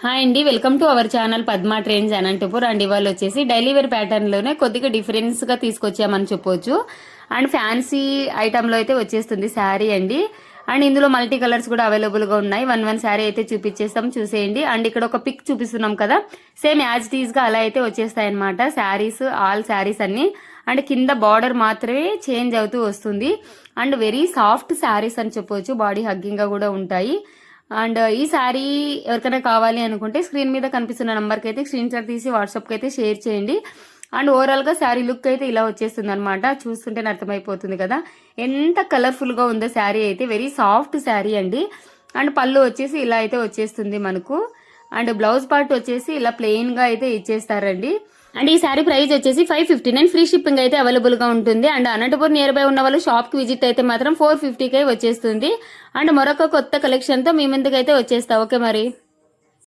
Hi అండి, welcome to our channel Padma trends Anantapur. And ఇవాళ వచ్చేసి డైలీ వేర్ ప్యాటర్న్లోనే కొద్దిగా డిఫరెన్స్గా తీసుకొచ్చామని చెప్పొచ్చు. అండ్ ఫ్యాన్సీ ఐటెంలో అయితే వచ్చేస్తుంది శారీ అండి. అండ్ ఇందులో మల్టీ కలర్స్ కూడా అవైలబుల్గా ఉన్నాయి. వన్ శారీ అయితే చూపించేస్తాం, చూసేయండి. అండ్ ఇక్కడ ఒక పిక్ చూపిస్తున్నాం కదా, సేమ్ యాజ్ ఇట్ ఈస్గా అలా అయితే వచ్చేస్తాయి అనమాట శారీస్, ఆల్ శారీస్ అన్ని. అండ్ కింద బార్డర్ మాత్రమే చేంజ్ అవుతూ వస్తుంది. అండ్ వెరీ సాఫ్ట్ శారీస్ అని చెప్పొచ్చు, బాడీ హగ్గింగ్గా కూడా ఉంటాయి. అండ్ ఈ శారీ ఎవరికైనా కావాలి అనుకుంటే స్క్రీన్ మీద కనిపిస్తున్న నంబర్కి అయితే స్క్రీన్ షాట్ తీసి వాట్సాప్కి అయితే షేర్ చేయండి. అండ్ ఓవరాల్గా శారీ లుక్ అయితే ఇలా వచ్చేస్తుంది అనమాట. చూస్తుంటేనే అర్థమైపోతుంది కదా ఎంత కలర్ఫుల్గా ఉందో శారీ అయితే. వెరీ సాఫ్ట్ శారీ అండి. అండ్ పళ్ళు వచ్చేసి ఇలా అయితే వచ్చేస్తుంది మనకు. అండ్ బ్లౌజ్ పార్ట్ వచ్చేసి ఇలా ప్లెయిన్గా అయితే ఇచ్చేస్తారండి. అండ్ ఈ శారీ ప్రైస్ వచ్చేసి 559, ఫ్రీ షిప్పింగ్ అయితే అవైలబుల్ గా ఉంటుంది. అండ్ అనంతపూర్ నియర్ బై ఉన్న వాళ్ళు షాప్ కి విజిట్ అయితే మాత్రం 450కే వచ్చేస్తుంది. అండ్ మరొక కొత్త కలెక్షన్ తో మీ ముందుకైతే వచ్చేస్తా. ఓకే మరి.